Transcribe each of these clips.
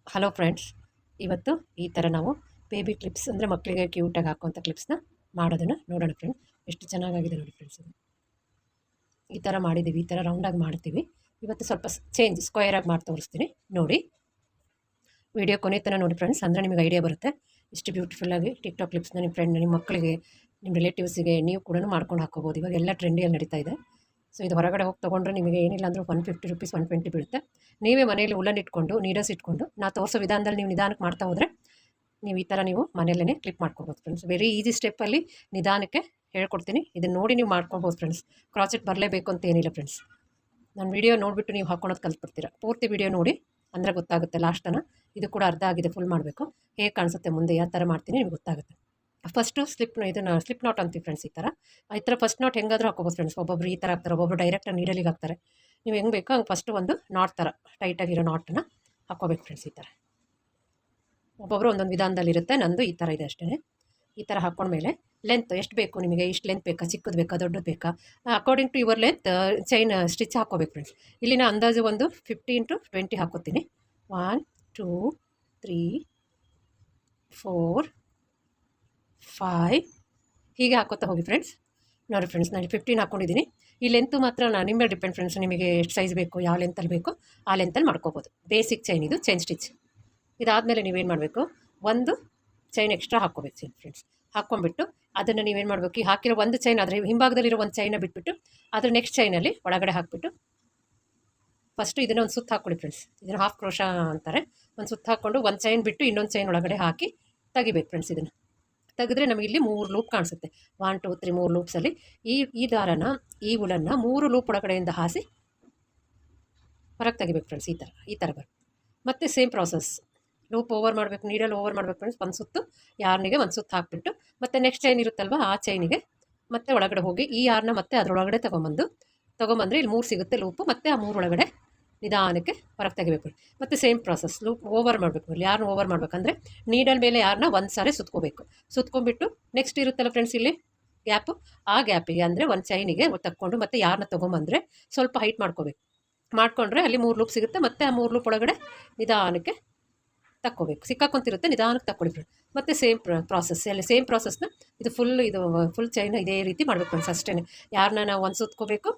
Hello friends, ಇವತ್ತು ಈ ಥರ ನಾವು ಬೇಬಿ ಕ್ಲಿಪ್ಸ್ ಅಂದರೆ ಮಕ್ಕಳಿಗೆ ಕ್ಯೂಟಾಗಿ ಹಾಕುವಂಥ ಕ್ಲಿಪ್ಸ್ನ ಮಾಡೋದನ್ನು ನೋಡೋಣ ಫ್ರೆಂಡ್ಸ್. ಎಷ್ಟು ಚೆನ್ನಾಗಾಗಿದೆ ನೋಡಿ ಫ್ರೆಂಡ್ಸ್. ಇದು ಈ ಥರ ಮಾಡಿದ್ದೀವಿ, ಈ ಥರ ರೌಂಡಾಗಿ ಮಾಡ್ತೀವಿ. ಇವತ್ತು ಸ್ವಲ್ಪ ಚೇಂಜ್ ಸ್ಕ್ವೇರಾಗಿ ಮಾಡಿ ತೋರಿಸ್ತೀನಿ ನೋಡಿ. ವಿಡಿಯೋ ಕೊನೆ ತನಕ ನೋಡಿ ಫ್ರೆಂಡ್ಸ್, ಅಂದರೆ ನಿಮಗೆ ಐಡಿಯಾ ಬರುತ್ತೆ. ಇಷ್ಟು ಬ್ಯೂಟಿಫುಲ್ಲಾಗಿ ಟಿಕ್ಟಾಕ್ ಕ್ಲಿಪ್ಸ್ನ ನಿಮ್ಮ ಫ್ರೆಂಡ್, ನಿಮ್ಮ ಮಕ್ಕಳಿಗೆ, ನಿಮ್ಮ ರಿಲೇಟಿವ್ಸಿಗೆ ನೀವು ಕೂಡ ಮಾಡ್ಕೊಂಡು ಹಾಕೋಬೋದು. ಇವಾಗ ಎಲ್ಲ ಟ್ರೆಂಡಿಯಲ್ಲಿ ನಡೀತಾ ಇದೆ. ಸೊ ಇದು ಹೊರಗಡೆ ಹೋಗಿ ತೊಗೊಂಡ್ರೆ ನಿಮಗೆ ಏನಿಲ್ಲ ಅಂದರೂ 150 ರೂಪೀಸ್ 120 ಬೀಳುತ್ತೆ. ನೀವೇ ಮನೆಯಲ್ಲಿ ಉಲ್ಲನ್ ಇಟ್ಕೊಂಡು ನೀಡಲ್ಸ್ ಇಟ್ಕೊಂಡು ನಾ ತೋರಿಸೋ ವಿಧಾನದಲ್ಲಿ ನೀವು ನಿಧಾನಕ್ಕೆ ಮಾಡ್ತಾ ಹೋದರೆ ನೀವು ಈ ಥರ ನೀವು ಮನೆಯಲ್ಲೇ ಕ್ಲಿಪ್ ಮಾಡ್ಕೊಬೋದು ಫ್ರೆಂಡ್ಸ್. ವೆರಿ ಈಸಿ ಸ್ಟೆಪ್ಪಲ್ಲಿ ನಿಧಾನಕ್ಕೆ ಹೇಳ್ಕೊಡ್ತೀನಿ. ಇದನ್ನು ನೋಡಿ ನೀವು ಮಾಡ್ಕೊಬೋದು ಫ್ರೆಂಡ್ಸ್. ಕ್ರಾಚೆಟ್ ಬರಲೇಬೇಕು ಅಂತ ಏನಿಲ್ಲ ಫ್ರೆಂಡ್ಸ್. ನಾನು ವಿಡಿಯೋ ನೋಡಿಬಿಟ್ಟು ನೀವು ಹಾಕ್ಕೊಳೋದು ಕಲ್ತ್ಬಿಡ್ತೀರ. ಪೂರ್ತಿ ವಿಡಿಯೋ ನೋಡಿ ಅಂದರೆ ಗೊತ್ತಾಗುತ್ತೆ ಲಾಸ್ಟ್ ತನಕ. ಇದು ಕೂಡ ಅರ್ಧ ಆಗಿದೆ, ಫುಲ್ ಮಾಡಬೇಕು. ಹೇಗೆ ಕಾಣಿಸುತ್ತೆ ಮುಂದೆ ಯಾವ ಥರ ಮಾಡ್ತೀನಿ ನಿಮ್ಗೆ ಗೊತ್ತಾಗುತ್ತೆ. ಫಸ್ಟು ಇದನ್ನು ಸ್ಲಿಪ್ ನಾಟ್ ಅಂತೀವಿ ಫ್ರೆಂಡ್ಸ್. ಈ ಥರ ಫಸ್ಟ್ ನಾಟ್ ಹೆಂಗಾದರೂ ಹಾಕೋಬೋದು ಫ್ರೆಂಡ್ಸ್. ಒಬ್ಬೊಬ್ರು ಈ ಥರ ಹಾಕ್ತಾರೆ, ಒಬ್ಬೊಬ್ರು ಡೈರೆಕ್ಟಾಗಿ ನೀಡಲಿಗೆ ಹಾಕ್ತಾರೆ. ನೀವು ಹೆಂಗೆ ಬೇಕೋ ಹಂಗೆ ಫಸ್ಟು ಒಂದು ನಾಟ್ ಥರ ಟೈಟಾಗಿರೋ ನಾಟನ್ನು ಹಾಕ್ಕೋಬೇಕು ಫ್ರೆಂಡ್ಸ್. ಈ ಥರ ಒಬ್ಬೊಬ್ಬರು ಒಂದೊಂದು ವಿಧಾನದಲ್ಲಿರುತ್ತೆ. ನಂದು ಈ ಥರ ಇದೆ ಅಷ್ಟೇ. ಈ ಥರ ಹಾಕ್ಕೊಂಡ್ಮೇಲೆ ಲೆಂತ್ ಎಷ್ಟು ಬೇಕು ನಿಮಗೆ, ಇಷ್ಟು ಲೆಂತ್ ಬೇಕಾ, ಚಿಕ್ಕದು ಬೇಕಾ, ದೊಡ್ಡದು ಬೇಕಾ, according to your length chain stitch ಹಾಕ್ಕೋಬೇಕು ಫ್ರೆಂಡ್ಸ್. ಇಲ್ಲಿನ ಅಂದಾಜು ಒಂದು 50 into 20 ಹಾಕೋತೀನಿ. 1 2 3 4 5 ಹೀಗೆ ಹಾಕೋತಾ ಹೋಗಿ ಫ್ರೆಂಡ್ಸ್. ನೋಡಿ ಫ್ರೆಂಡ್ಸ್, ನಾನು 15 ಹಾಕ್ಕೊಂಡಿದ್ದೀನಿ. ಈ ಲೆಂತು ಮಾತ್ರ ನಿಮ್ಮ ಮೇಲೆ ಡಿಪೆಂಡ್ ಫ್ರೆಂಡ್ಸ್. ನಿಮಗೆ ಎಷ್ಟು ಸೈಜ್ ಬೇಕು, ಯಾವ ಲೆಂತಲ್ಲಿ ಬೇಕು ಆ ಲೆಂತಲ್ಲಿ ಮಾಡ್ಕೋಬೋದು. ಬೇಸಿಕ್ ಚೈನ್ ಇದು, ಚೈನ್ ಸ್ಟಿಚ್. ಇದಾದಮೇಲೆ ನೀವೇನು ಮಾಡಬೇಕು, ಒಂದು ಚೈನ್ ಎಕ್ಸ್ಟ್ರಾ ಹಾಕ್ಕೋಬೇಕು ಫ್ರೆಂಡ್ಸ್. ಹಾಕ್ಕೊಂಡ್ಬಿಟ್ಟು ಅದನ್ನು ನೀವೇನು ಮಾಡಬೇಕು, ಈ ಹಾಕಿರೋ ಒಂದು ಚೈನ್ ಆದರೆ ಹಿಂಭಾಗದಲ್ಲಿರೋ ಒಂದು ಚೈನ ಬಿಟ್ಬಿಟ್ಟು ಅದ್ರ ನೆಕ್ಸ್ಟ್ ಚೈನಲ್ಲಿ ಒಳಗಡೆ ಹಾಕಿಬಿಟ್ಟು ಫಸ್ಟು ಇದನ್ನು ಒಂದು ಸುತ್ತ ಹಾಕ್ಕೊಳ್ಳಿ ಫ್ರೆಂಡ್ಸ್. ಇದನ್ನು ಹಾಫ್ ಕ್ರೋಶ ಅಂತಾರೆ. ಒಂದು ಸುತ್ತ ಹಾಕ್ಕೊಂಡು ಒಂದು ಚೈನ್ ಬಿಟ್ಟು ಇನ್ನೊಂದು ಚೈನ್ ಒಳಗಡೆ ಹಾಕಿ ತೆಗಿಬೇಕು ಫ್ರೆಂಡ್ಸ್. ಇದನ್ನು ತೆಗೆದ್ರೆ ನಮಗೆ ಇಲ್ಲಿ 3 ಲೂಪ್ ಕಾಣಿಸುತ್ತೆ. 1 2 3 3 ಲೂಪ್ಸಲ್ಲಿ ಈ ದಾರನ, ಈ ಉಲನ್ನು 3 ಲೂಪ್ ಒಳಗಡೆಯಿಂದ ಹಾಸಿ ಹೊರಗೆ ತೆಗಿಬೇಕು ಫ್ರೆಂಡ್ಸ್. ಈ ಥರ ಬರುತ್ತೆ. ಮತ್ತು ಸೇಮ್ ಪ್ರಾಸೆಸ್, ಲೂಪ್ ಓವರ್ ಮಾಡಬೇಕು, ನೀಡಲ್ ಓವರ್ ಮಾಡಬೇಕು ಫ್ರೆಂಡ್ಸ್. ಒಂದು ಸುತ್ತು ಯಾರ್ನಿಗೆ ಒಂದು ಸುತ್ತು ಹಾಕಿಬಿಟ್ಟು ಮತ್ತೆ ನೆಕ್ಸ್ಟ್ ಚೈನ್ ಇರುತ್ತಲ್ವ ಆ ಚೈನಿಗೆ ಮತ್ತೆ ಒಳಗಡೆ ಹೋಗಿ ಈ ಯಾರನ್ನ ಮತ್ತೆ ಅದರೊಳಗಡೆ ತೊಗೊಂಬಂದರೆ ಇಲ್ಲಿ 3 ಸಿಗುತ್ತೆ ಲೂಪು. ಮತ್ತು ಆ 3 ಒಳಗಡೆ ನಿಧಾನಕ್ಕೆ ಹೊರಗೆ ತೆಗಿಬೇಕು. ಮತ್ತು ಸೇಮ್ ಪ್ರಾಸೆಸ್, ಲೂಪ್ ಓವರ್ ಮಾಡಬೇಕು. ಇಲ್ಲಿ ಯಾರನ್ನ ಓವರ್ ಮಾಡಬೇಕಂದ್ರೆ ನೀಡಲ್ ಮೇಲೆ ಯಾರನ್ನ ಒಂದು ಸಾರಿ ಸುತ್ಕೋಬೇಕು. ಸುತ್ಕೊಂಡ್ಬಿಟ್ಟು ನೆಕ್ಸ್ಟ್ ಇರುತ್ತಲ್ಲ ಫ್ರೆಂಡ್ಸ್ ಇಲ್ಲಿ ಗ್ಯಾಪು, ಆ ಗ್ಯಾಪಿಗೆ ಅಂದರೆ ಒಂದು ಚೈನಿಗೆ ತಕ್ಕೊಂಡು ಮತ್ತೆ ಯಾರನ್ನ ತೊಗೊಂಬಂದರೆ ಸ್ವಲ್ಪ ಹೈಟ್ ಮಾಡ್ಕೊಂಡ್ರೆ ಅಲ್ಲಿ 3 ಲೂಪ್ ಸಿಗುತ್ತೆ. ಮತ್ತು ಆ 3 ಲೂಪ್ ಒಳಗಡೆ ನಿಧಾನಕ್ಕೆ ತಕ್ಕೋಬೇಕು. ಸಿಕ್ಕಾಕೊಂತಿರುತ್ತೆ, ನಿಧಾನಕ್ಕೆ ತಕ್ಕೊಳ್ಳಿ ಫ್ರೆಂಡ್. ಮತ್ತು ಸೇಮ್ ಪ್ರಾಸೆಸ್ ಎಲ್ಲ ಸೇಮ್ ಪ್ರಾಸೆಸ್ನ ಇದು ಫುಲ್ ಚೈನ್ ಇದೇ ರೀತಿ ಮಾಡಬೇಕು ಫ್ರೆಂಡ್ಸ್. ಅಷ್ಟೇ ಯಾರನ್ನ ನಾವು ಒಂದು ಸುತ್ಕೋಬೇಕು,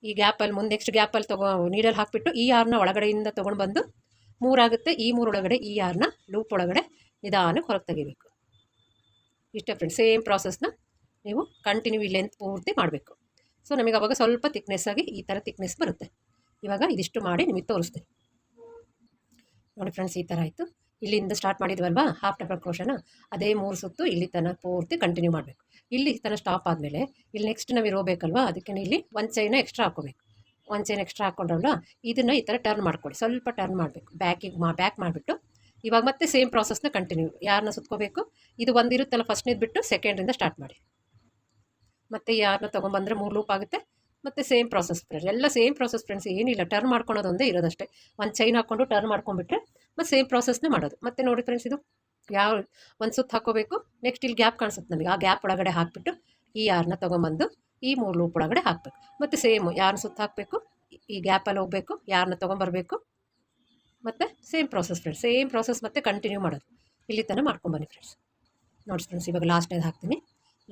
ಈ ಗ್ಯಾಪಲ್ಲಿ ಮುಂದೆ ನೆಕ್ಸ್ಟ್ ಗ್ಯಾಪಲ್ಲಿ ನೀಡಲ್ಲಿ ಹಾಕಿಬಿಟ್ಟು ಈ ಯಾರನ್ನ ಒಳಗಡೆಯಿಂದ ತೊಗೊಂಡು ಬಂದು 3 ಆಗುತ್ತೆ. ಈ 3 ಒಳಗಡೆ ಈ ಯಾರನ್ನ ಲೂಪ್ ಒಳಗಡೆ ನಿಧಾನಕ್ಕೆ ಹೊರಗೆ ತೆಗಿಬೇಕು. ಇಷ್ಟೇ ಫ್ರೆಂಡ್ಸ್. ಸೇಮ್ ಪ್ರಾಸೆಸ್ನ ನೀವು ಕಂಟಿನ್ಯೂ ಈ ಲೆಂತ್ ಪೂರ್ತಿ ಮಾಡಬೇಕು. ಸೊ ನಮಗೆ ಅವಾಗ ಸ್ವಲ್ಪ ತಿಕ್ನೆಸ್ ಆಗಿ ಈ ಥರ ತಿಕ್ನೆಸ್ ಬರುತ್ತೆ. ಇವಾಗ ಇದಿಷ್ಟು ಮಾಡಿ ನಿಮಗೆ ತೋರಿಸ್ತೀನಿ ನೋಡಿ ಫ್ರೆಂಡ್ಸ್. ಈ ಥರ ಆಯಿತು. ಇಲ್ಲಿಂದ ಸ್ಟಾರ್ಟ್ ಮಾಡಿದ್ವಲ್ವಾ ಹಾಫ್ ಡಬಲ್ ಕ್ರೋಶನ, ಅದೇ 3 ಸುತ್ತು ಇಲ್ಲಿ ತನಕ ಪೂರ್ತಿ ಕಂಟಿನ್ಯೂ ಮಾಡಬೇಕು. ಇಲ್ಲಿ ತನಕ ಸ್ಟಾಪ್ ಆದಮೇಲೆ ಇಲ್ಲಿ ನೆಕ್ಸ್ಟ್ ನಾವು ಇರೋಬೇಕಲ್ವಾ, ಅದಕ್ಕೆ ಇಲ್ಲಿ ಒಂದು ಚೈನ ಎಕ್ಸ್ಟ್ರಾ ಹಾಕ್ಕೋಬೇಕು. ಒಂದು ಚೈನ್ ಎಕ್ಸ್ಟ್ರಾ ಹಾಕ್ಕೊಂಡ್ರಲ್ವ, ಇದನ್ನು ಈ ಥರ ಟರ್ನ್ ಮಾಡ್ಕೊಳ್ಳಿ. ಸ್ವಲ್ಪ ಟರ್ನ್ ಮಾಡಬೇಕು, ಬ್ಯಾಕ್ ಮಾಡಿಬಿಟ್ಟು ಇವಾಗ ಮತ್ತೆ ಸೇಮ್ ಪ್ರಾಸೆಸ್ನ ಕಂಟಿನ್ಯೂ. ಯಾರನ್ನ ಸುತ್ಕೋಬೇಕು, ಇದು ಒಂದು ಇರುತ್ತಲ್ಲ ಫಸ್ಟ್ನೇದು ಬಿಟ್ಟು ಸೆಕೆಂಡ್ರಿಂದ ಸ್ಟಾರ್ಟ್ ಮಾಡಿ. ಮತ್ತು ಯಾರನ್ನ ತೊಗೊಂಬಂದರೆ 3 ಲೂಪ್ ಆಗುತ್ತೆ. ಮತ್ತು ಸೇಮ್ ಪ್ರಾಸೆಸ್ ಫ್ರೆಂಡ್ಸ್, ಎಲ್ಲ ಸೇಮ್ ಪ್ರಾಸೆಸ್ ಫ್ರೆಂಡ್ಸ್. ಏನಿಲ್ಲ, ಟರ್ನ್ ಮಾಡ್ಕೊಳೋದೊಂದೇ ಇರೋದಷ್ಟೇ. ಒಂದು ಚೈನ್ ಹಾಕ್ಕೊಂಡು ಟರ್ನ್ ಮಾಡ್ಕೊಂಡ್ಬಿಟ್ರೆ ಮತ್ತು ಸೇಮ್ ಪ್ರಾಸೆಸ್ನೇ ಮಾಡೋದು. ಮತ್ತು ನೋಡಿ ಫ್ರೆಂಡ್ಸ್, ಇದು ಒಂದು ಸುತ್ತು ಹಾಕ್ಕೋಬೇಕು. ನೆಕ್ಸ್ಟ್ ಇಲ್ಲಿ ಗ್ಯಾಪ್ ಕಾಣಿಸುತ್ತೆ ನಮಗೆ, ಆ ಗ್ಯಾಪ್ ಒಳಗಡೆ ಹಾಕಿಬಿಟ್ಟು ಈ ಯಾರನ್ನ ತೊಗೊಂಬಂದು ಈ 3 ಲೂಪ್ ಒಳಗಡೆ ಹಾಕಬೇಕು. ಮತ್ತು ಸೇಮ್ ಯಾರನ್ನ ಸುತ್ತು ಹಾಕಬೇಕು, ಈ ಗ್ಯಾಪಲ್ಲಿ ಹೋಗಬೇಕು, ಯಾರನ್ನ ತೊಗೊಂಬರಬೇಕು. ಮತ್ತು same process friends, same process ಮತ್ತೆ ಕಂಟಿನ್ಯೂ ಮಾಡೋದು. ಇಲ್ಲಿ ತನಕ ಮಾಡ್ಕೊಂಬನ್ನಿ ಫ್ರೆಂಡ್ಸ್. ನೋಡಿ ಫ್ರೆಂಡ್ಸ್, ಇವಾಗ ಲಾಸ್ಟ್ನೇದು ಹಾಕ್ತೀನಿ.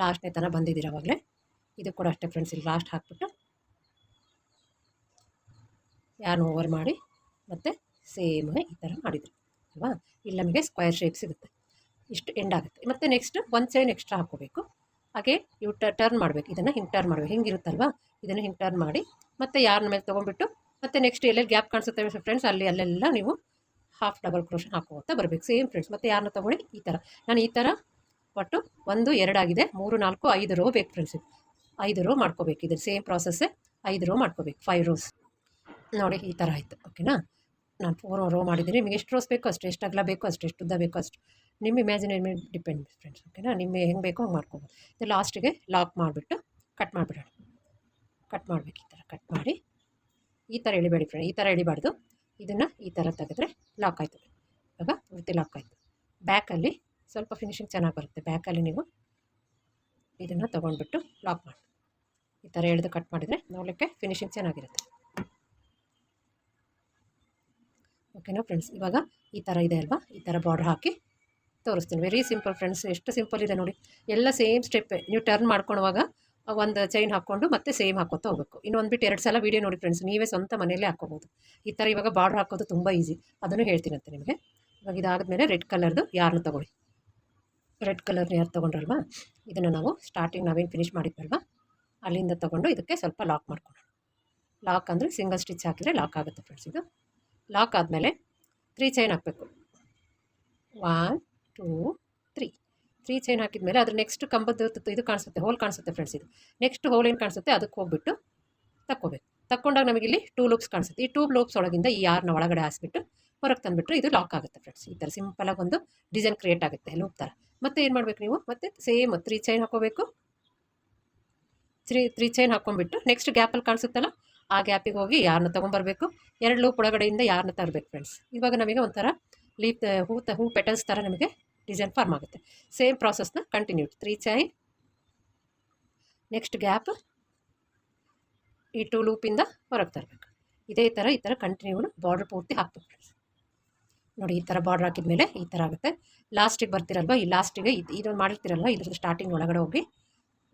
ಲಾಸ್ಟ್ನೇ ತನಕ ಬಂದಿದ್ದೀರ ಅವಾಗಲೇ. ಇದು ಕೂಡ ಅಷ್ಟೇ ಫ್ರೆಂಡ್ಸ್. ಇಲ್ಲಿ ಲಾಸ್ಟ್ ಹಾಕ್ಬಿಟ್ಟು ಯಾರನ್ನ ಓವರ್ ಮಾಡಿ ಮತ್ತು ಸೇಮ್ ಈ ಥರ ಮಾಡಿದ್ರು ಅಲ್ವಾ, ಇಲ್ಲಿ ನಮಗೆ ಸ್ಕ್ವೇರ್ ಶೇಪ್ ಸಿಗುತ್ತೆ. ಇಷ್ಟು ಎಂಡ್ ಆಗುತ್ತೆ. ಮತ್ತು ನೆಕ್ಸ್ಟ್ ಒಂದು ಚೈನ್ ಎಕ್ಸ್ಟ್ರಾ ಹಾಕ್ಕೋಬೇಕು. ಹಾಗೆ ಇವು ಟರ್ನ್ ಮಾಡಬೇಕು. ಇದನ್ನು ಹಿಂಗೆ ಟರ್ನ್ ಮಾಡಬೇಕು. ಹಿಂಗಿರುತ್ತಲ್ವ, ಇದನ್ನು ಹಿಂಗೆ ಟರ್ನ್ ಮಾಡಿ ಮತ್ತು ಯಾರನ್ನ ಮೇಲೆ ತೊಗೊಂಡ್ಬಿಟ್ಟು ಮತ್ತು ನೆಕ್ಸ್ಟ್ ಎಲ್ಲೆಲ್ಲಿ ಗ್ಯಾಪ್ ಕಾಣಿಸುತ್ತೆ ಫ್ರೆಂಡ್ಸ್, ಅಲ್ಲೆಲ್ಲ ನೀವು ಹಾಫ್ ಡಬಲ್ ಕ್ರೋಶನ್ ಹಾಕೋತಾ ಬರಬೇಕು. Same friends. ಮತ್ತು ಯಾರನ್ನ ತೊಗೊಳ್ಳಿ ಈ ಥರ. ನಾನು ಈ ಥರ ಒಟ್ಟು 1 2 ಆಗಿದೆ, 3 4 5 ರೋ ಬೇಕು ಫ್ರೆಂಡ್ಸ್. 5 ರೋ ಮಾಡ್ಕೋಬೇಕು. ಇದು ಸೇಮ್ ಪ್ರಾಸೆಸ್ಸೇ. 5 ರೋ ಮಾಡ್ಕೋಬೇಕು, 5 ರೋಸ್. ನೋಡಿ ಈ ಥರ ಆಯಿತು. ಓಕೆನಾ. ನಾನು 4 ರೋ ಮಾಡಿದ್ದೀನಿ. ನಿಮಗೆ ಎಷ್ಟು ರೋಸ್ ಬೇಕೋ ಅಷ್ಟು, ಎಷ್ಟು ಅಗಲ ಬೇಕೋ ಅಷ್ಟು, ಎಷ್ಟು ಉದ್ದ ಬೇಕೋ ಅಷ್ಟು, ನಿಮ್ಮ ಇಮ್ಯಾಜಿನೇಷನ್ ಮೇಲೆ ಡಿಪೆಂಡ್ ಫ್ರೆಂಡ್ಸ್. ಓಕೆನಾ. ನಿಮಗೆ ಹೆಂಗೆ ಬೇಕೋ ಹಂಗೆ ಮಾಡ್ಕೋಬೋದು. ಇದು ಲಾಸ್ಟಿಗೆ ಲಾಕ್ ಮಾಡಿಬಿಟ್ಟು ಕಟ್ ಮಾಡಿಬಿಡೋಣ. ಕಟ್ ಮಾಡಬೇಕು. ಈ ಥರ ಕಟ್ ಮಾಡಿ ಈ ಥರ ಎಳಿಬೇಡಿ ಫ್ರೆಂಡ್, ಈ ಥರ ಎಳಿಬಾರ್ದು. ಇದನ್ನು ಈ ಥರ ತೆಗೆದ್ರೆ ಲಾಕ್ ಆಯಿತು. ಇವಾಗ ಪೂರ್ತಿ ಲಾಕ್ ಆಯಿತು. ಬ್ಯಾಕಲ್ಲಿ ಸ್ವಲ್ಪ ಫಿನಿಶಿಂಗ್ ಚೆನ್ನಾಗಿ ಬರುತ್ತೆ. ಬ್ಯಾಕಲ್ಲಿ ನೀವು ಇದನ್ನು ತೊಗೊಂಡ್ಬಿಟ್ಟು ಲಾಕ್ ಮಾಡಿ ಈ ಥರ ಎಳೆದು ಕಟ್ ಮಾಡಿದರೆ ನೋಡಲಿಕ್ಕೆ ಫಿನಿಶಿಂಗ್ ಚೆನ್ನಾಗಿರುತ್ತೆ. ಓಕೆನಾ ಫ್ರೆಂಡ್ಸ್. ಇವಾಗ ಈ ಥರ ಇದೆ ಅಲ್ವಾ, ಈ ಥರ ಬಾರ್ಡ್ರ್ ಹಾಕಿ ತೋರಿಸ್ತೀನಿ. ವೆರಿ ಸಿಂಪಲ್ ಫ್ರೆಂಡ್ಸ್, ಎಷ್ಟು ಸಿಂಪಲ್ ಇದೆ ನೋಡಿ. ಎಲ್ಲ ಸೇಮ್ ಸ್ಟೆಪ್ಪೇ. ನೀವು ಟರ್ನ್ ಮಾಡ್ಕೊಳುವಾಗ ಒಂದು ಚೈನ್ ಹಾಕ್ಕೊಂಡು ಮತ್ತೆ ಸೇಮ್ ಹಾಕೋತಾ ಹೋಗಬೇಕು. ಇನ್ನು ಒಂದ್ಬಿಟ್ಟು 2 ಸಲ ವೀಡಿಯೋ ನೋಡಿ ಫ್ರೆಂಡ್ಸ್, ನೀವೇ ಸ್ವಂತ ಮನೆಯಲ್ಲೇ ಹಾಕ್ಕೋಬೋದು. ಈ ಥರ ಇವಾಗ ಬಾರ್ಡ್ರ್ ಹಾಕೋದು ತುಂಬ ಈಸಿ, ಅದನ್ನು ಹೇಳ್ತೀನಂತೆ ನಿಮಗೆ. ಇವಾಗ ಇದಾದಮೇಲೆ ರೆಡ್ ಕಲರ್ದು ಯಾರನ್ನ ತೊಗೊಳ್ಳಿ. ರೆಡ್ ಕಲರ್ ಯಾರು ತೊಗೊಂಡ್ರಲ್ವಾ, ಇದನ್ನು ನಾವು ಸ್ಟಾರ್ಟಿಂಗ್ ನಾವೇನು ಫಿನಿಷ್ ಮಾಡಿದ್ವಲ್ವ ಅಲ್ಲಿಂದ ತೊಗೊಂಡು ಇದಕ್ಕೆ ಸ್ವಲ್ಪ ಲಾಕ್ ಮಾಡ್ಕೊಳ್ಳೋಣ. ಲಾಕ್ ಅಂದರೆ ಸಿಂಗಲ್ ಸ್ಟಿಚ್ ಹಾಕಿದರೆ ಲಾಕ್ ಆಗುತ್ತೆ ಫ್ರೆಂಡ್ಸ್. ಇದು ಲಾಕ್ ಆದಮೇಲೆ 3 ಚೈನ್ ಹಾಕಬೇಕು. 1 2 3 ಚೈನ್ ಹಾಕಿದ್ಮೇಲೆ ಅದ್ರ ನೆಕ್ಸ್ಟ್ ಕಂಬದ್ದು ಇದು ಕಾಣಿಸುತ್ತೆ, ಹೋಲ್ ಕಾಣಿಸುತ್ತೆ ಫ್ರೆಂಡ್ಸ್. ಇದು ನೆಕ್ಸ್ಟ್ ಹೋಲ್ ಏನು ಕಾಣಿಸುತ್ತೆ ಅದಕ್ಕೆ ಹೋಗ್ಬಿಟ್ಟು ತಕ್ಕೋಬೇಕು. ತಕ್ಕೊಂಡಾಗ ನಮಗಿಲ್ಲಿ 2 ಲೂಪ್ಸ್ ಕಾಣಿಸುತ್ತೆ. ಈ 2 ಲೂಪ್ಸ್ ಒಳಗಿಂದ ಈ ಯಾರನ್ನ ಒಳಗಡೆ ಹಾಸ್ಬಿಟ್ಟು ಹೊರಗೆ ತಂದುಬಿಟ್ರೆ ಇದು ಲಾಕ್ ಆಗುತ್ತೆ ಫ್ರೆಂಡ್ಸ್. ಈ ಥರ ಸಿಂಪಲಾಗಿ ಒಂದು ಡಿಸೈನ್ ಕ್ರಿಯೇಟ್ ಆಗುತ್ತೆ ಲೂಪ್ ಥರ. ಮತ್ತೆ ಏನು ಮಾಡಬೇಕು ನೀವು, ಮತ್ತೆ ಸೇಮ್ 3 ಚೈನ್ ಹಾಕೋಬೇಕು. 3 ಚೈನ್ ಹಾಕ್ಕೊಂಡ್ಬಿಟ್ಟು ನೆಕ್ಸ್ಟ್ ಗ್ಯಾಪಲ್ಲಿ ಕಾಣಿಸುತ್ತಲ್ಲ ಆ ಗ್ಯಾಪಿಗೆ ಹೋಗಿ ಯಾರನ್ನ ತೊಗೊಂಬರ್ಬೇಕು. 2 ಲೂಪ್ ಒಳಗಡೆಯಿಂದ ಯಾರನ್ನ ತರಬೇಕು ಫ್ರೆಂಡ್ಸ್. ಇವಾಗ ನಮಗೆ ಒಂಥರ ಲೀಪ್ ಹೂ ಪೆಟಲ್ಸ್ ಥರ ನಮಗೆ ಡಿಸೈನ್ ಫಾರ್ಮ್ ಆಗುತ್ತೆ. ಸೇಮ್ ಪ್ರಾಸೆಸ್ನ ಕಂಟಿನ್ಯೂ. 3 ಚೈನ್, ನೆಕ್ಸ್ಟ್ ಗ್ಯಾಪ್, ಈ 2 ಲೂಪಿಂದ ಹೊರಗೆ ತರಬೇಕು. ಈ ಥರ ಕಂಟಿನ್ಯೂ ಬಾರ್ಡ್ರ್ ಪೂರ್ತಿ ಹಾಕ್ಬೇಕು ಫ್ರೆಂಡ್ಸ್. ನೋಡಿ, ಈ ಥರ ಬಾರ್ಡ್ರ್ ಹಾಕಿದ್ಮೇಲೆ ಈ ಥರ ಆಗುತ್ತೆ. ಲಾಸ್ಟಿಗೆ ಬರ್ತಿರಲ್ವ, ಈ ಲಾಸ್ಟಿಗೆ ಇದನ್ನು ಮಾಡಿರ್ತೀರಲ್ವ, ಇದ್ರ ಸ್ಟಾರ್ಟಿಂಗ್ ಒಳಗಡೆ ಹೋಗಿ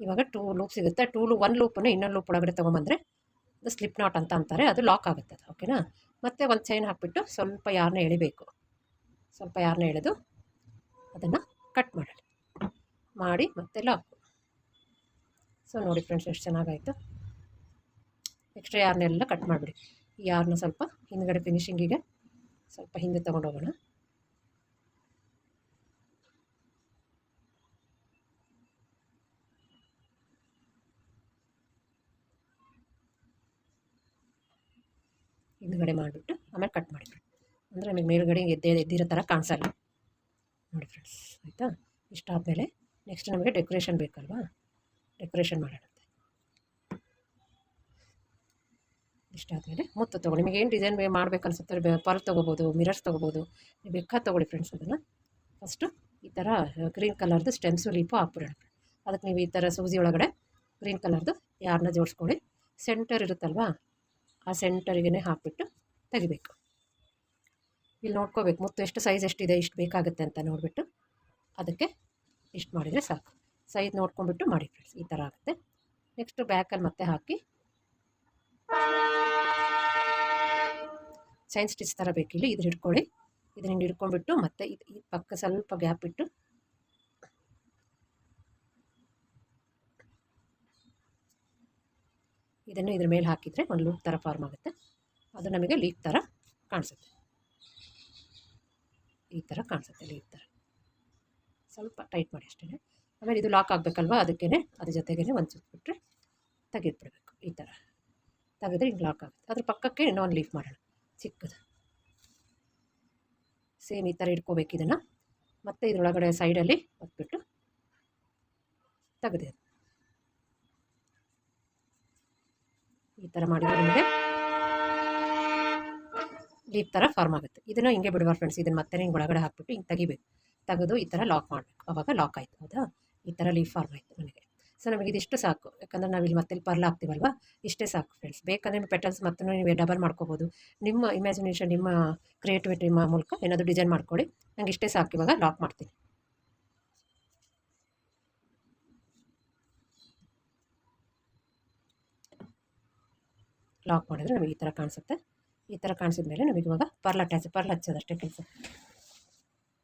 ಇವಾಗ 2 ಲೂಪ್ ಸಿಗುತ್ತೆ. 1 ಲೂಪನ್ನು ಇನ್ನೊಂದು ಲೂಪ್ ಒಳಗಡೆ ತೊಗೊಂಬಂದರೆ ಅದು ಸ್ಲಿಪ್ ನಾಟ್ ಅಂತ ಅಂತಾರೆ, ಅದು ಲಾಕ್ ಆಗುತ್ತೆ ಅದು. ಓಕೆನಾ. ಮತ್ತೆ ಒಂದು ಚೈನ್ ಹಾಕಿಬಿಟ್ಟು ಸ್ವಲ್ಪ ಯಾರನ್ನ ಎಳಿಬೇಕು. ಸ್ವಲ್ಪ ಯಾರನ್ನ ಎಳೆದು ಅದನ್ನು ಕಟ್ ಮಾಡಿ ಮತ್ತೆ ಲಾಕ್. ಸೊ ನೋಡಿ ಫ್ರೆಂಡ್ಸ್, ಎಷ್ಟು ಚೆನ್ನಾಗಾಯಿತು. ಎಕ್ಸ್ಟ್ರಾ ಯಾರನ್ನೆಲ್ಲ ಕಟ್ ಮಾಡಿಬಿಡಿ. ಈ ಯಾರನ್ನ ಸ್ವಲ್ಪ ಹಿಂದ್ಗಡೆ ಫಿನಿಶಿಂಗಿಗೆ ಸ್ವಲ್ಪ ಹಿಂದೆ ತೊಗೊಂಡೋಗೋಣ. ಹಿಂದ್ಗಡೆ ಮಾಡಿಬಿಟ್ಟು ಆಮೇಲೆ ಕಟ್ ಮಾಡಿಬಿಡಿ. ಅಂದರೆ ನಮಗೆ ಮೇಲ್ಗಡೆ ಎದ್ದಿರೋ ಥರ ಕಾಣಿಸಲ್ಲ. ನೋಡಿ ಫ್ರೆಂಡ್ಸ್, ಆಯಿತಾ. ಇಷ್ಟಾದಮೇಲೆ ನೆಕ್ಸ್ಟ್ ನಮಗೆ ಡೆಕೋರೇಷನ್ ಬೇಕಲ್ವಾ, ಡೆಕೋರೇಷನ್ ಮಾಡೋಣ. ಇಷ್ಟಾದಮೇಲೆ ಮುತ್ತು ತೊಗೊಳ್ಳಿ. ನಿಮಗೆ ಏನು ಡಿಸೈನ್ ಮಾಡಬೇಕು ಅನ್ಸುತ್ತೆ, ಪರ್ಲ್ ತೊಗೋಬೋದು, ಮಿರರ್ಸ್ ತೊಗೋಬೋದು, ನೀವು ಬೇಕಾದ ತೊಗೊಳ್ಳಿ ಫ್ರೆಂಡ್ಸ್. ಅದನ್ನು ಫಸ್ಟು ಈ ಥರ ಗ್ರೀನ್ ಕಲರ್ದು ಸ್ಟೆಮ್ಸು ಲೀಪು ಹಾಕ್ಬಿಡೋಣ. ಅದಕ್ಕೆ ನೀವು ಈ ಥರ ಸೂಜಿ ಒಳಗಡೆ ಗ್ರೀನ್ ಕಲರ್ದು ಯಾರನ್ನ ಜೋಡಿಸ್ಕೊಳ್ಳಿ. ಸೆಂಟರ್ ಇರುತ್ತಲ್ವಾ, ಆ ಸೆಂಟರಿಗೇ ಹಾಕಿಬಿಟ್ಟು ತೆಗಿಬೇಕು. ಇಲ್ಲಿ ನೋಡ್ಕೋಬೇಕು ಮುತ್ತು ಎಷ್ಟು ಸೈಜ್ ಎಷ್ಟಿದೆ, ಇಷ್ಟು ಬೇಕಾಗುತ್ತೆ ಅಂತ ನೋಡಿಬಿಟ್ಟು ಅದಕ್ಕೆ ಇಷ್ಟು ಮಾಡಿದರೆ ಸಾಕು. ಸೈಜ್ ನೋಡ್ಕೊಂಡ್ಬಿಟ್ಟು ಮಾಡಿ ಫ್ರೆಂಡ್ಸ್. ಈ ಥರ ಆಗುತ್ತೆ. ನೆಕ್ಸ್ಟು ಬ್ಯಾಕಲ್ಲಿ ಮತ್ತೆ ಹಾಕಿ ಚೈನ್ ಸ್ಟಿಚ್ ಥರ ಬೇಕಿಲ್ಲ, ಇದನ್ನ ಹಿಡ್ಕೊಳ್ಳಿ. ಇದನ್ನ ಹಿಡ್ಕೊಂಡ್ಬಿಟ್ಟು ಮತ್ತೆ ಈ ಪಕ್ಕ ಸ್ವಲ್ಪ ಗ್ಯಾಪ್ ಇಟ್ಟು ಇದನ್ನು ಇದ್ರ ಮೇಲೆ ಹಾಕಿದರೆ ಒಂದು ಲೂಪ್ ಥರ ಫಾರ್ಮ್ ಆಗುತ್ತೆ. ಅದು ನಮಗೆ ಲೀಪ್ ಥರ ಕಾಣಿಸುತ್ತೆ. ಈ ಥರ ಕಾಣಿಸುತ್ತೆ ಲೀಪ್ ಥರ. ಸ್ವಲ್ಪ ಟೈಟ್ ಮಾಡಿ ಅಷ್ಟೇ. ಆಮೇಲೆ ಇದು ಲಾಕ್ ಆಗಬೇಕಲ್ವ, ಅದಕ್ಕೇ ಅದ್ರ ಜೊತೆಗೇ ಒಂದು ಸುತ್ತಬಿಟ್ರೆ ತೆಗೆದುಬಿಡ್ಬೇಕು. ಈ ಥರ ತೆಗೆದ್ರೆ ಹಿಂಗೆ ಲಾಕ್ ಆಗುತ್ತೆ. ಅದ್ರ ಪಕ್ಕಕ್ಕೆ ಇನ್ನೊಂದು ಲೀಫ್ ಮಾಡೋಣ ಚಿಕ್ಕದು. ಸೇಮ್ ಈ ಥರ ಇಟ್ಕೋಬೇಕು ಇದನ್ನು. ಮತ್ತು ಇದರೊಳಗಡೆ ಸೈಡಲ್ಲಿ ಹೊತ್ಬಿಟ್ಟು ತೆಗೆದು ಈ ಥರ ಮಾಡಿದರೆ ನಿಮಗೆ ಲೀಪ್ ಥರ ಫಾರ್ಮ್ ಆಗುತ್ತೆ. ಇದನ್ನು ಹಿಂಗೆ ಬಿಡಬಾರ್ದು ಫ್ರೆಂಡ್ಸ್. ಇದನ್ನು ಮತ್ತೆ ಹಿಂಗೆ ಒಳಗಡೆ ಹಾಕ್ಬಿಟ್ಟು ಹಿಂಗೆ ತೆಗಿಬೇಕು. ತೆಗೆದು ಈ ಥರ ಲಾಕ್ ಮಾಡಬೇಕು. ಆವಾಗ ಲಾಕ್ ಆಯಿತು. ಹೌದಾ, ಈ ಥರ ಲೀಫ್ ಫಾರ್ಮ್ ಆಯಿತು ನನಗೆ. ಸೊ ನಮಗೆ ಇದಿಷ್ಟು ಸಾಕು, ಯಾಕಂದರೆ ನಾವಿಲ್ಲಿ ಮತ್ತೆ ಇಲ್ಲಿ ಪರ್ಲ್ ಹಾಕ್ತೀವಲ್ವ, ಇಷ್ಟೇ ಸಾಕು ಫ್ರೆಂಡ್ಸ್. ಬೇಕಂದರೆ ಪೆಟಲ್ಸ್ ಮತ್ತು ನೀವು ಡಬಲ್ ಮಾಡ್ಕೋಬೋದು. ನಿಮ್ಮ ಇಮ್ಯಾಜಿನೇಷನ್, ನಿಮ್ಮ ಕ್ರಿಯೇಟಿವಿಟಿ ಮೂಲಕ ಏನಾದರೂ ಡಿಸೈನ್ ಮಾಡ್ಕೊಳ್ಳಿ. ನಂಗೆ ಇಷ್ಟೇ ಸಾಕು. ಇವಾಗ ಲಾಕ್ ಮಾಡ್ತೀನಿ. ಲಾಕ್ ಮಾಡಿದ್ರೆ ನಮಗೆ ಈ ಥರ ಕಾಣಿಸುತ್ತೆ. ಈ ಥರ ಕಾಣಿಸಿದ ಮೇಲೆ ನಮಗೆ ಇವಾಗ ಪರ್ಲ್ ಹಚ್ಚೋದಷ್ಟೇ ಕೆಲಸ.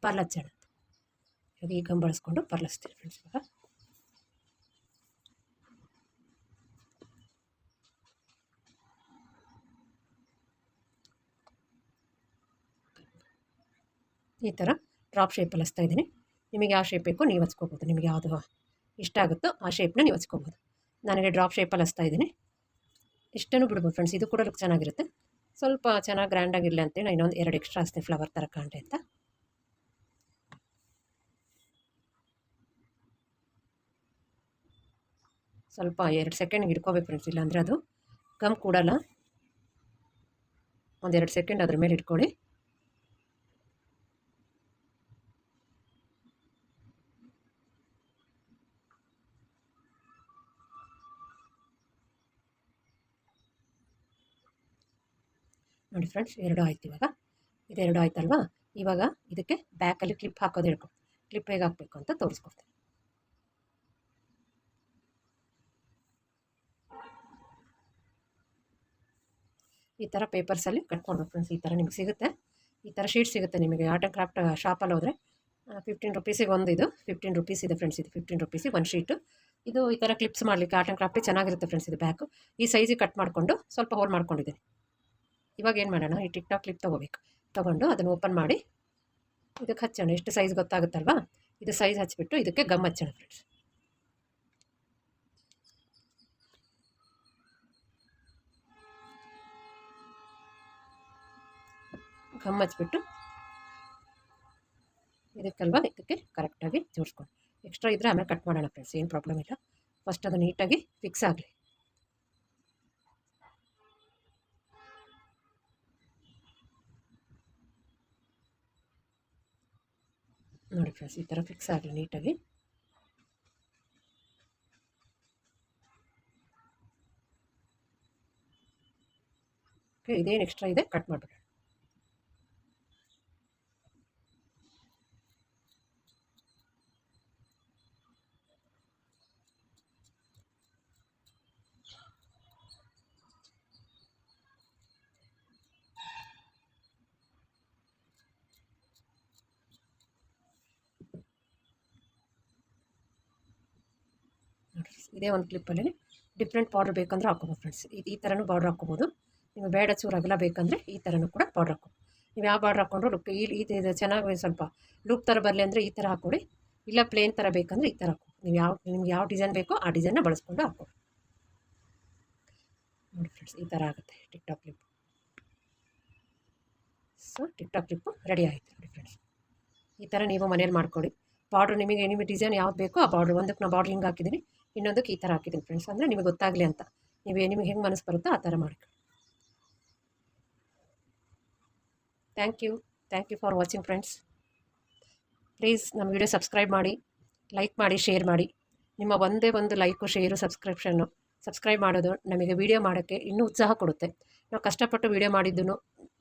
ಪರ್ಲ್ ಹಚ್ಚೋಣ. ಇವಾಗ ಈ ಗಮ್ ಬಳಸ್ಕೊಂಡು ಪರ್ಲ್ ಹಚ್ತೀವಿ ಫ್ರೆಂಡ್ಸ್. ಇವಾಗ ಈ ಥರ ಡ್ರಾಪ್ ಶೇಪಲ್ಲಿ ಹಚ್ತಾ ಇದ್ದೀನಿ. ನಿಮಗೆ ಯಾವ ಶೇಪ್ ಬೇಕೋ ನೀವು ಹಚ್ಕೋಬೋದು. ನಿಮಗೆ ಯಾವುದು ಇಷ್ಟ ಆಗುತ್ತೋ ಆ ಶೇಪ್ನ ನೀವು ಹಚ್ಕೋಬೋದು. ನನಗೆ ಡ್ರಾಪ್ ಶೇಪಲ್ಲಿ ಹಚ್ತಾ ಇದ್ದೀನಿ. ಇಷ್ಟನ್ನು ಬಿಡ್ಬೋದು ಫ್ರೆಂಡ್ಸ್. ಇದು ಕೂಡ ಲುಕ್ ಚೆನ್ನಾಗಿರುತ್ತೆ. ಸ್ವಲ್ಪ ಚೆನ್ನಾಗಿ ಗ್ರ್ಯಾಂಡಾಗಿರಲಿ ಅಂತೇಳಿ ನಾನು ಇನ್ನೊಂದು 2 ಎಕ್ಸ್ಟ್ರಾ ಹಚ್ತೆ, ಫ್ಲವರ್ ಥರ ಕಾಣಲಿ ಅಂತ. ಸ್ವಲ್ಪ 2 ಸೆಕೆಂಡ್ಗೆ ಇಟ್ಕೋಬೇಕು ಫ್ರೆಂಡ್ಸ್, ಇಲ್ಲಾಂದರೆ ಅದು ಗಮ್ ಕೂಡಲ್ಲ. ಒಂದು 2 ಸೆಕೆಂಡ್ ಅದ್ರ ಮೇಲೆ ಇಟ್ಕೊಳ್ಳಿ. ನೋಡಿ ಫ್ರೆಂಡ್ಸ್, 2 ಆಯ್ತು. ಇವಾಗ ಇದೆರಡು ಆಯ್ತಲ್ವಾ. ಇವಾಗ ಇದಕ್ಕೆ ಬ್ಯಾಕಲ್ಲಿ ಕ್ಲಿಪ್ ಹಾಕೋದು ಹೇಳ್ಕೊ. ಕ್ಲಿಪ್ ಹೇಗೆ ಹಾಕಬೇಕು ಅಂತ ತೋರಿಸ್ಕೊಡ್ತೀನಿ. ಈ ಥರ ಪೇಪರ್ಸಲ್ಲಿ ಕಟ್ ಮಾಡ್ಬೇಕು ಫ್ರೆಂಡ್ಸ್. ಈ ಥರ ನಿಮ್ಗೆ ಸಿಗುತ್ತೆ, ಈ ಥರ ಶೀಟ್ ಸಿಗುತ್ತೆ ನಿಮಗೆ ಆರ್ಟ್ ಆ್ಯಂಡ್ ಕ್ರಾಫ್ಟ್ ಶಾಪಲ್ಲಿ ಹೋದರೆ 15 ರುಪೀಸಿಗೆ ಒಂದು. ಇದು 15 ರುಪೀಸ್ ಇದೆ ಫ್ರೆಂಡ್ಸ್. ಇದು 15 ರುಪೀಸಿಗೆ ಒಂದು ಶೀಟು. ಇದು ಈ ಥರ ಕ್ಲಿಪ್ಸ್ ಮಾಡಲಿಕ್ಕೆ ಆರ್ಟ್ ಆ್ಯಂಡ್ ಕ್ರಾಫ್ಟಿಗೆ ಚೆನ್ನಾಗಿರುತ್ತೆ ಫ್ರೆಂಡ್ಸ್. ಇದು ಬ್ಯಾಕು ಈ ಸೈಜಿಗೆ ಕಟ್ ಮಾಡಿಕೊಂಡು ಸ್ವಲ್ಪ ಹೋಲ್ ಮಾಡ್ಕೊಂಡಿದ್ದೀನಿ. ಇವಾಗ ಏನು ಮಾಡೋಣ, ಈ ಟಿಕ್ ಟಾಕ್ ಕ್ಲಿಪ್ ತೊಗೊಂಡು ಅದನ್ನು ಓಪನ್ ಮಾಡಿ ಇದಕ್ಕೆ ಹಚ್ಚೋಣ. ಎಷ್ಟು ಸೈಜ್ ಗೊತ್ತಾಗುತ್ತಲ್ವಾ, ಇದು ಸೈಜ್ ಹಚ್ಚಿಬಿಟ್ಟು ಇದಕ್ಕೆ ಗಮ್ ಹಚ್ಚೋಣ ಫ್ರೆಂಡ್ಸ್. ಗಮ್ ಹಚ್ಬಿಟ್ಟು ಇದಕ್ಕೆ ಕರೆಕ್ಟಾಗಿ ಜೋಡಿಸ್ಕೊಂಡು, ಎಕ್ಸ್ಟ್ರಾ ಇದ್ದರೆ ಆಮೇಲೆ ಕಟ್ ಮಾಡೋಣ ಫ್ರೆಂಡ್ಸ್, ಏನು ಪ್ರಾಬ್ಲಮ್ ಇಲ್ಲ. ಫಸ್ಟ್ ಅದು ನೀಟಾಗಿ ಫಿಕ್ಸ್ ಆಗಲಿ. ನೋಡಿ ಫ್ರೆಂಡ್ಸ್, ಈ ಥರ ಫಿಕ್ಸ್ ಆಗಲಿ ನೀಟಾಗಿ. ಓಕೆ, ಇದೇನು ಎಕ್ಸ್ಟ್ರಾ ಇದೆ ಕಟ್ ಮಾಡಿಬಿಡೋಣ. ಇದೇ ಒಂದು ಕ್ಲಿಪ್ಪಲ್ಲಿ ಡಿಫ್ರೆಂಟ್ ಬಾರ್ಡ್ರ್ ಬೇಕಂದ್ರೆ ಹಾಕೋಬೋದು ಫ್ರೆಂಡ್ಸ್. ಈ ಥರನೂ ಬಾರ್ಡ್ರ್ ಹಾಕ್ಕೋಬೋದು. ನಿಮಗೆ ಬೇಡ ಚೂರು ಅಗಲ ಬೇಕಂದರೆ ಈ ಥರನೂ ಕೂಡ ಬಾರ್ಡ್ರ್ ಹಾಕೋ. ನೀವು ಯಾವ ಬಾರ್ಡ್ರ್ ಹಾಕ್ಕೊಂಡ್ರು ಲುಕ್ ಇದು ಚೆನ್ನಾಗಿ ಸ್ವಲ್ಪ ಲುಕ್ ಥರ ಬರಲಿ ಅಂದರೆ ಈ ಥರ ಹಾಕ್ಕೊಡಿ. ಇಲ್ಲ ಪ್ಲೇನ್ ಥರ ಬೇಕಂದರೆ ಈ ಥರ ಹಾಕೋ. ನಿಮ್ಗೆ ಯಾವ ಡಿಸೈನ್ ಬೇಕೋ ಆ ಡಿಸೈನ್ನ ಬಳಸ್ಕೊಂಡು ಹಾಕೋ. ನೋಡಿ ಫ್ರೆಂಡ್ಸ್, ಈ ಥರ ಆಗುತ್ತೆ tick talk clip. So tick talk clip ready ಆಯಿತು ನೋಡಿ ಫ್ರೆಂಡ್ಸ್. ಈ ಥರ ನೀವು ಮನೇಲಿ ಮಾಡ್ಕೊಳ್ಳಿ. ಬಾರ್ಡ್ರ್ ನಿಮಗೆ ಡಿಸೈನ್ ಯಾವ್ದು ಬೇಕೋ ಆ ಬಾರ್ಡ್ರ್, ಒಂದಕ್ಕೆ ನಾನು ಬಾರ್ಡ್ರ್ ಹಿಂಗೆ ಹಾಕಿದ್ದೀನಿ, ಇನ್ನೊಂದಕ್ಕೆ ಈ ಥರ ಹಾಕಿದ್ದೀನಿ ಫ್ರೆಂಡ್ಸ್. ಅಂದರೆ ನಿಮಗೆ ಗೊತ್ತಾಗಲಿ ಅಂತ ನಿಮಗೆ ಹೆಂಗೆ ಮನಸ್ಸು ಬರುತ್ತೋ ಆ ಥರ ಮಾಡಿ. Thank you for watching friends. Please ನಮ್ಮ ವಿಡಿಯೋ ಸಬ್ಸ್ಕ್ರೈಬ್ ಮಾಡಿ, ಲೈಕ್ ಮಾಡಿ, ಶೇರ್ ಮಾಡಿ. ನಿಮ್ಮ ಒಂದೇ ಒಂದು ಲೈಕು, ಶೇರು, ಸಬ್ಸ್ಕ್ರೈಬ್ ಮಾಡೋದು ನಮಗೆ ವಿಡಿಯೋ ಮಾಡೋಕ್ಕೆ ಇನ್ನೂ ಉತ್ಸಾಹ ಕೊಡುತ್ತೆ. ನಾವು ಕಷ್ಟಪಟ್ಟು ವಿಡಿಯೋ ಮಾಡಿದ್ದನ್ನು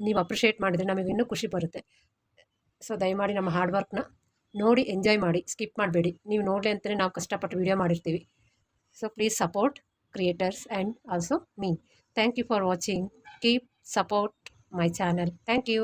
ನೀವು ಅಪ್ರಿಷಿಯೇಟ್ ಮಾಡಿದರೆ ನಮಗೆ ಇನ್ನೂ ಖುಷಿ ಬರುತ್ತೆ. ಸೊ ದಯಮಾಡಿ ನಮ್ಮ ಹಾರ್ಡ್ ವರ್ಕ್ನ ನೋಡಿ ಎಂಜಾಯ್ ಮಾಡಿ, ಸ್ಕಿಪ್ ಮಾಡಬೇಡಿ. ನೀವು ನೋಡಲಿ ಅಂತಲೇ ನಾವು ಕಷ್ಟಪಟ್ಟು ವಿಡಿಯೋ ಮಾಡಿರ್ತೀವಿ. So please support creators and also me. Thank you for watching. Keep support my channel. Thank you.